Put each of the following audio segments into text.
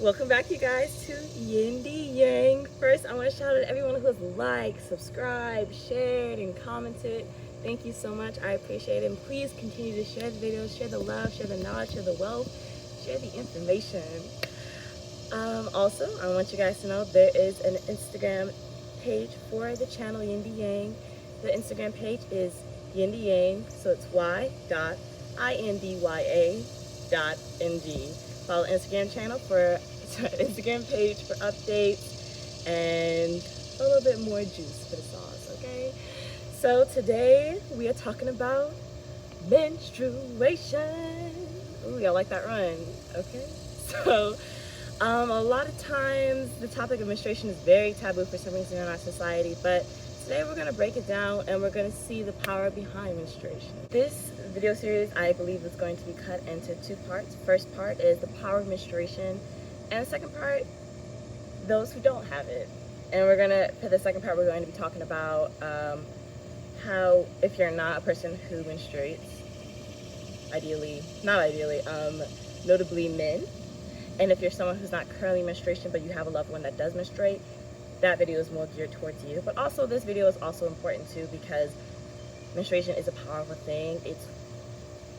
Welcome back, you guys, to yinDyang. First, I want to shout out to everyone who has liked, subscribed, shared, and commented. Thank you so much. I appreciate it. And please continue to share the videos, share the love, share the knowledge, share the wealth, share the information. Also, I want you guys to know there is an Instagram page for the channel yinDyang. The Instagram page is yinDyang, so it's y.indya.ng. Follow Instagram channel for Instagram page for updates and a little bit more juice for the sauce, okay? So today we are talking about menstruation. Ooh, y'all like that run? Okay. So a lot of times the topic of menstruation is very taboo for some reason in our society, but today we're going to break it down and we're going to see the power behind menstruation. This video series, I believe, is going to be cut into two parts. First part is the power of menstruation, and the second part, those who don't have it. And for the second part, we're going to be talking about how, if you're not a person who menstruates, notably men, and if you're someone who's not currently menstruation but you have a loved one that does menstruate, that video is more geared towards you. But also this video is also important too, because menstruation is a powerful thing. It's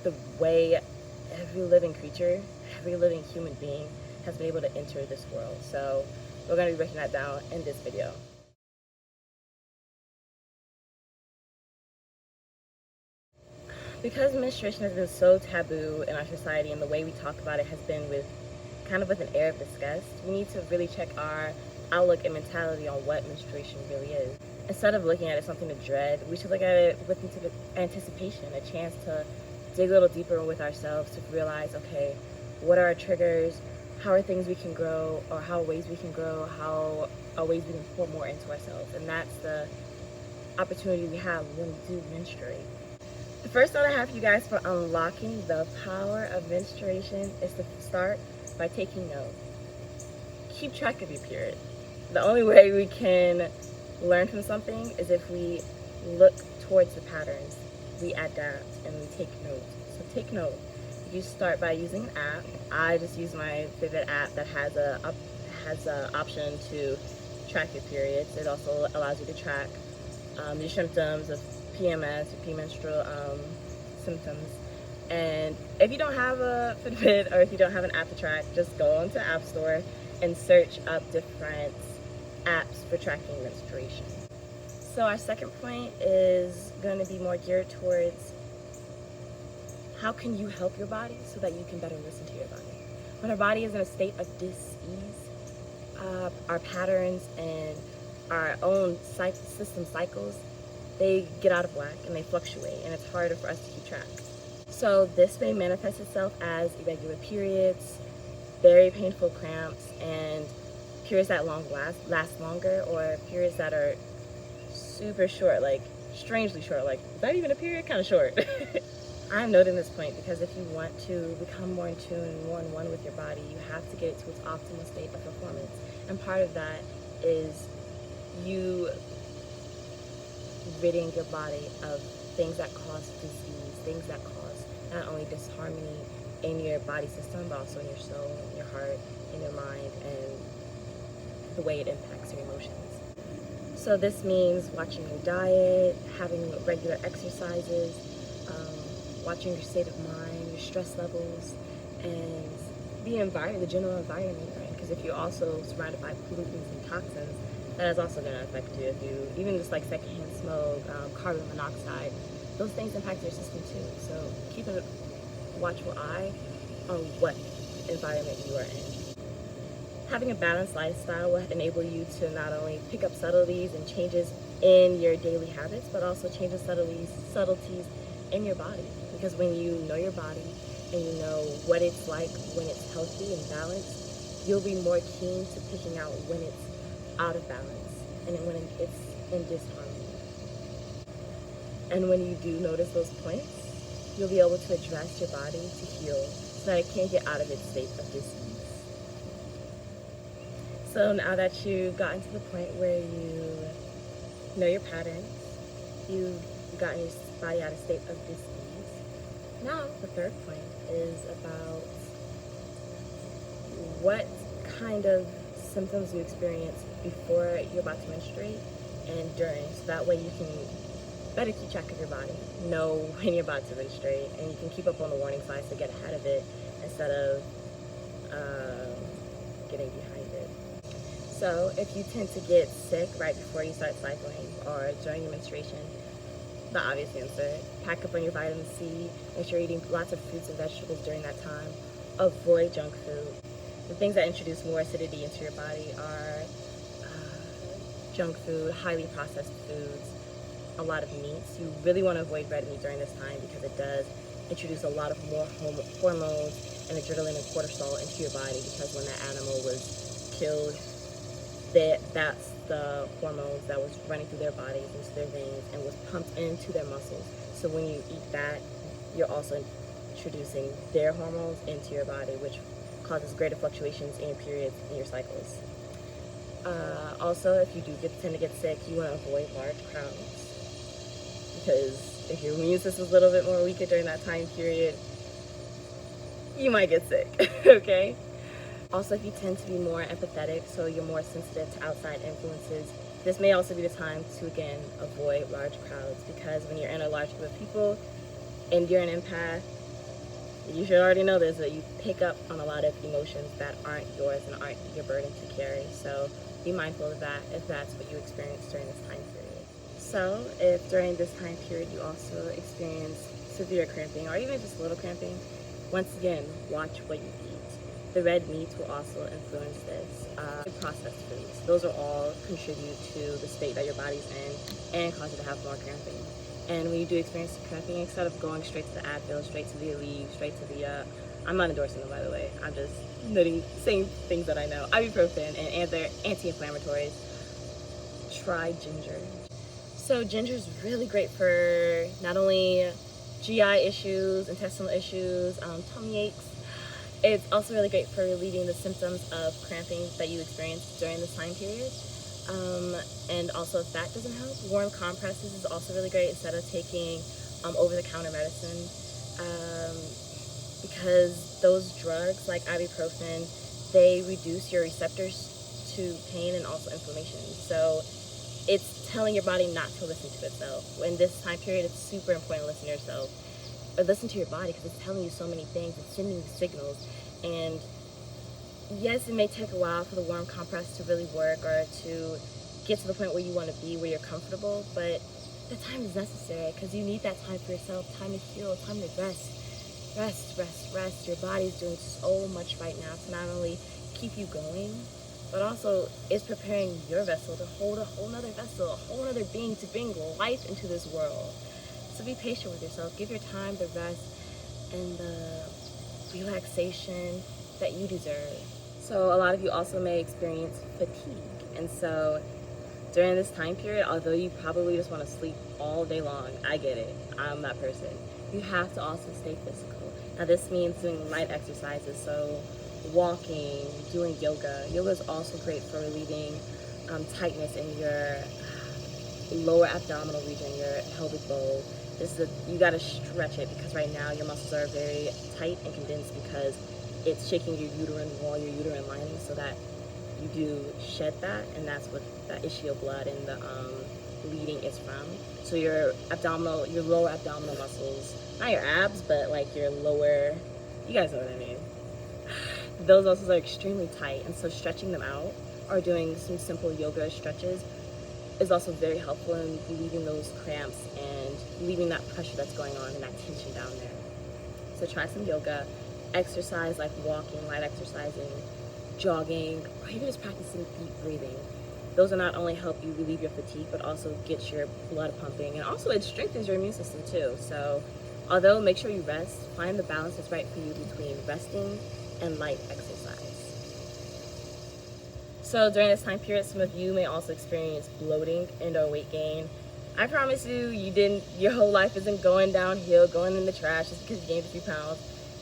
the way every living creature, every living human being has been able to enter this world. So we're going to be breaking that down in this video. Because menstruation has been so taboo in our society, and the way we talk about it has been with an air of disgust, we need to really check our outlook and mentality on what menstruation really is. Instead of looking at it as something to dread, we should look at it with anticipation, a chance to dig a little deeper with ourselves to realize, okay, what are our triggers, how are things we can grow, or how are ways we can grow, how are ways we can pour more into ourselves. And that's the opportunity we have when we do menstruate. The first thought I have for you guys for unlocking the power of menstruation is to start by taking note. Keep track of your period. The only way we can learn from something is if we look towards the patterns, we adapt, and we take note. So take note. You start by using an app. I just use my favorite app that has a option to track your periods. It also allows you to track your symptoms of PMS, your premenstrual symptoms. And if you don't have a Fitbit or if you don't have an app to track, just go onto the App Store and search up different apps for tracking menstruation. So our second point is going to be more geared towards how can you help your body so that you can better listen to your body. When our body is in a state of dis-ease, our patterns and our own system cycles, they get out of whack and they fluctuate, and it's harder for us to keep track. So this may manifest itself as irregular periods, very painful cramps, and periods that last longer, or periods that are super short, like strangely short, like is that even a period? Kind of short. I'm noting this point because if you want to become more in tune, more in one with your body, you have to get it to its optimal state of performance. And part of that is you ridding your body of things that cause disease, things that cause not only disharmony in your body system, but also in your soul, in your heart, in your mind, and the way it impacts your emotions. So this means watching your diet, having regular exercises, watching your state of mind, your stress levels, and the general environment you're in. Because if you're also surrounded by pollutants and toxins, that is also going to affect you. If you, even just like secondhand smoke, carbon monoxide, those things impact your system too. So keep a watchful eye on what environment you are in. Having a balanced lifestyle will enable you to not only pick up subtleties and changes in your daily habits, but also changes subtleties in your body. Because when you know your body and you know what it's like when it's healthy and balanced, you'll be more keen to picking out when it's out of balance and when it's in disharmony. And when you do notice those points, you'll be able to address your body to heal so that it can't get out of its state of disease. So now that you've gotten to the point where you know your patterns, you've gotten your body out of state of disease, now the third point is about what kind of symptoms you experience before you're about to menstruate and during, so that way you can better keep track of your body, know when you're about to menstruate, and you can keep up on the warning signs to get ahead of it instead of getting behind it. So if you tend to get sick right before you start cycling or during your menstruation, the obvious answer, pack up on your vitamin C, make sure you're eating lots of fruits and vegetables during that time, avoid junk food. The things that introduce more acidity into your body are junk food, highly processed foods, a lot of meats. You really want to avoid red meat during this time because it does introduce a lot of more hormones and adrenaline and cortisol into your body, because when that animal was killed, that's the hormones that was running through their bodies, into their veins, and was pumped into their muscles. So when you eat that, you're also introducing their hormones into your body, which causes greater fluctuations in your periods and your cycles. Also, if you do tend to get sick, you want to avoid large crowds, because if your immune system is a little bit more weaker during that time period, you might get sick, okay? Also, if you tend to be more empathetic, so you're more sensitive to outside influences, this may also be the time to, again, avoid large crowds, because when you're in a large group of people and you're an empath, you should already know this, that you pick up on a lot of emotions that aren't yours and aren't your burden to carry. So be mindful of that if that's what you experience during this time period. So if during this time period you also experience severe cramping or even just a little cramping, once again, watch what you eat. The red meats will also influence this. Processed foods, those are all contribute to the state that your body's in and cause you to have more cramping. And when you do experience cramping, instead of going straight to the Advil, straight to the Aleve, straight to the, I'm not endorsing them, by the way, I'm just saying things that I know, ibuprofen and other anti-inflammatories, try ginger. So ginger is really great for not only GI issues, intestinal issues, tummy aches. It's also really great for relieving the symptoms of cramping that you experience during this time period. And also, if that doesn't help, warm compresses is also really great instead of taking over-the-counter medicine, because those drugs like ibuprofen, they reduce your receptors to pain and also inflammation. So it's telling your body not to listen to itself. In this time period, it's super important to listen to yourself, or listen to your body, because it's telling you so many things. It's sending you signals. And yes, it may take a while for the warm compress to really work or to get to the point where you want to be, where you're comfortable, but the time is necessary because you need that time for yourself, time to heal, time to rest. Rest. Your body's doing so much right now to not only keep you going, but also it's preparing your vessel to hold a whole nother vessel, a whole other being, to bring life into this world. So be patient with yourself. Give your time the rest and the relaxation that you deserve. So a lot of you also may experience fatigue. And so during this time period, although you probably just want to sleep all day long, I get it, I'm that person, you have to also stay physical. Now this means doing light exercises, so walking, doing yoga. Yoga is also great for relieving tightness in your lower abdominal region, your pelvic bowl. You gotta stretch it, because right now your muscles are very tight and condensed because it's shaking your uterine wall, your uterine lining, so that you do shed that, and that's what that ischial blood and the bleeding is from. So your lower abdominal muscles, not your abs, but like your lower, you guys know what I mean. Those muscles are extremely tight, and so stretching them out or doing some simple yoga stretches is also very helpful in relieving those cramps and relieving that pressure that's going on and that tension down there. So try some yoga, exercise like walking, light exercising, jogging, or even just practicing deep breathing. Those will not only help you relieve your fatigue, but also get your blood pumping, and also it strengthens your immune system too. So although make sure you rest, find the balance that's right for you between resting and light exercise. So during this time period, some of you may also experience bloating and or weight gain. I promise you, your whole life isn't going downhill, going in the trash just because you gained a few pounds.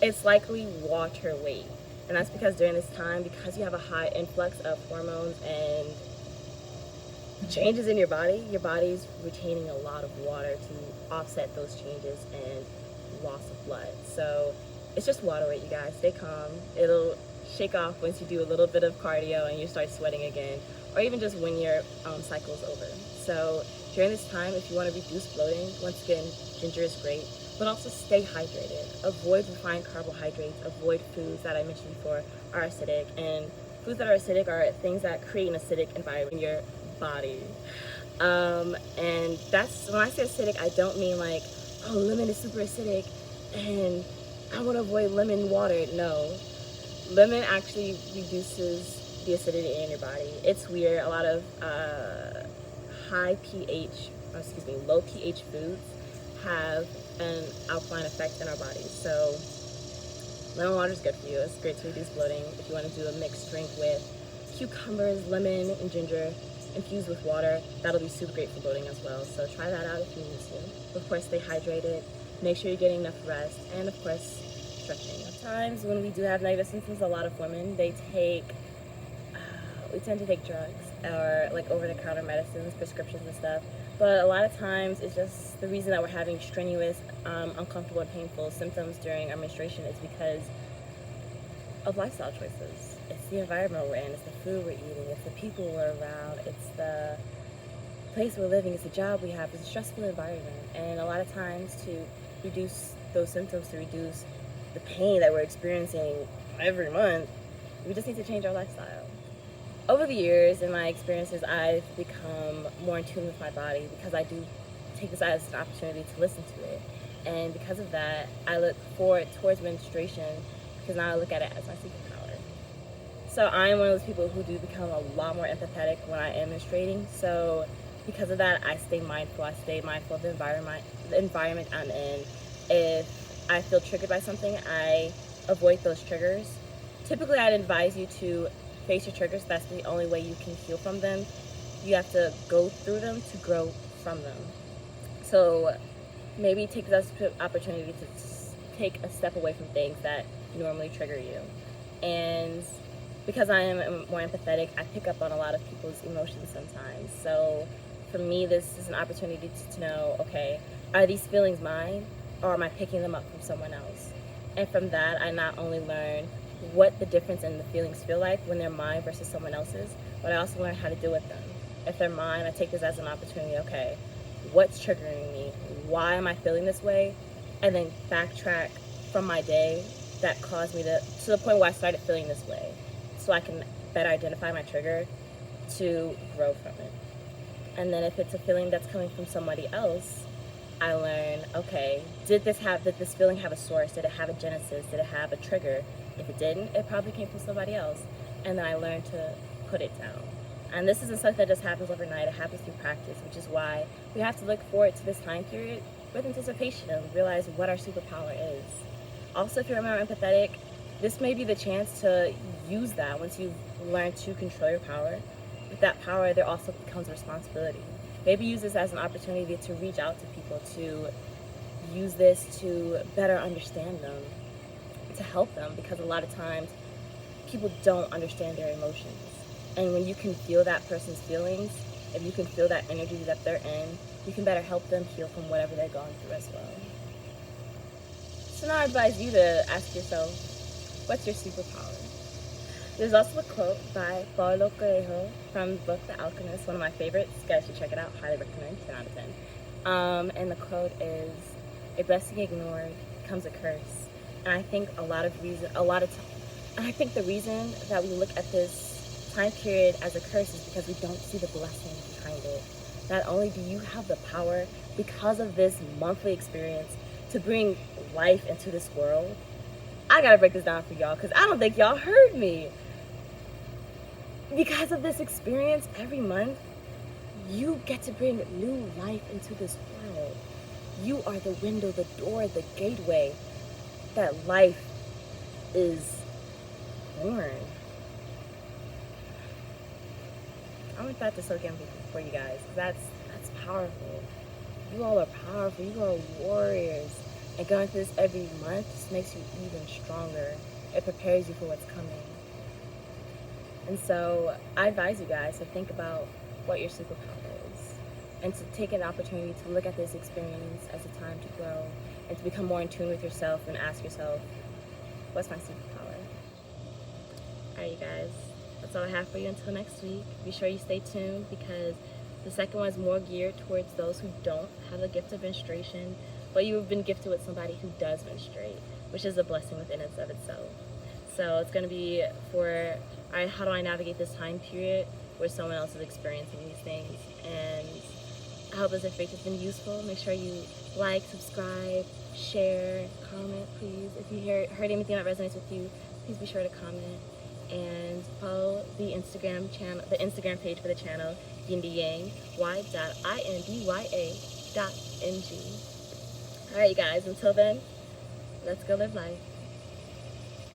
It's likely water weight. And that's because during this time, because you have a high influx of hormones and changes in your body's retaining a lot of water to offset those changes and loss of blood. So it's just water weight, you guys. Stay calm. shake off once you do a little bit of cardio and you start sweating again, or even just when your cycle is over. So during this time, if you want to reduce bloating, once again, ginger is great, but also stay hydrated. Avoid refined carbohydrates, avoid foods that I mentioned before are acidic, and foods that are acidic are things that create an acidic environment in your body. And that's, when I say acidic, I don't mean like, oh, lemon is super acidic and I want to avoid lemon water. No, lemon actually reduces the acidity in your body. It's weird. A lot of low pH foods have an alkaline effect in our bodies. So lemon water is good for you. It's great to reduce bloating. If you want to do a mixed drink with cucumbers, lemon, and ginger infused with water, that'll be super great for bloating as well. So try that out if you need to. Of course, stay hydrated. Make sure you're getting enough rest, and of course, stretching. Sometimes when we do have negative symptoms, a lot of women, we tend to take drugs or like over-the-counter medicines, prescriptions and stuff. But a lot of times it's just the reason that we're having strenuous, uncomfortable and painful symptoms during our menstruation is because of lifestyle choices. It's the environment we're in, it's the food we're eating, it's the people we're around, it's the place we're living, it's the job we have, it's a stressful environment. And a lot of times to reduce those symptoms, to reduce the pain that we're experiencing every month, we just need to change our lifestyle. Over the years, in my experiences, I've become more in tune with my body because I do take this as an opportunity to listen to it. And because of that, I look forward towards menstruation because now I look at it as my superpower. So I am one of those people who do become a lot more empathetic when I am menstruating. So because of that, I stay mindful. I stay mindful of the environment I'm in. If I feel triggered by something, I avoid those triggers. Typically, I'd advise you to face your triggers. That's the only way you can heal from them. You have to go through them to grow from them. So maybe take this opportunity to take a step away from things that normally trigger you. And because I am more empathetic, I pick up on a lot of people's emotions sometimes. So for me, this is an opportunity to know, okay, are these feelings mine or am I picking them up from someone else? And from that, I not only learn what the difference in the feelings feel like when they're mine versus someone else's, but I also learn how to deal with them. If they're mine, I take this as an opportunity, okay, what's triggering me? Why am I feeling this way? And then backtrack from my day that caused me to the point where I started feeling this way, so I can better identify my trigger to grow from it. And then if it's a feeling that's coming from somebody else, I learn, okay, did this feeling have a source? Did it have a genesis? Did it have a trigger? If it didn't, it probably came from somebody else. And then I learned to put it down. And this isn't something that just happens overnight. It happens through practice, which is why we have to look forward to this time period with anticipation and realize what our superpower is. Also, if you're more empathetic, this may be the chance to use that once you've learned to control your power. With that power, there also becomes a responsibility. Maybe use this as an opportunity to reach out to people, to use this to better understand them, to help them, because a lot of times people don't understand their emotions. And when you can feel that person's feelings, if you can feel that energy that they're in, you can better help them heal from whatever they're going through as well. So now I advise you to ask yourself, what's your superpower? There's also a quote by Paulo Coelho from the book The Alchemist, one of my favorites. You guys should check it out. Highly recommend. 10 out of 10. And the quote is, "A blessing ignored becomes a curse." And I think I think the reason that we look at this time period as a curse is because we don't see the blessing behind it. Not only do you have the power because of this monthly experience to bring life into this world, I gotta break this down for y'all because I don't think y'all heard me. Because of this experience every month, you get to bring new life into this world. You are the window, the door, the gateway that life is born. I want that to soak in for you guys. That's powerful. You all are powerful. You are warriors. And going through this every month just makes you even stronger. It prepares you for what's coming. And so I advise you guys to think about what your superpower is and to take an opportunity to look at this experience as a time to grow and to become more in tune with yourself and ask yourself, what's my superpower? Alright, you guys, that's all I have for you until next week. Be sure you stay tuned because the second one is more geared towards those who don't have the gift of menstruation, but you have been gifted with somebody who does menstruate, which is a blessing within and of itself. So it's going to be for, alright, how do I navigate this time period where someone else is experiencing these things? And I hope this information has been useful. Make sure you like, subscribe, share, comment, please. If you heard anything that resonates with you, please be sure to comment. And follow the Instagram channel, the Instagram page for the channel, yinDyang, y.indya.ng. Alright, you guys, until then, let's go live life.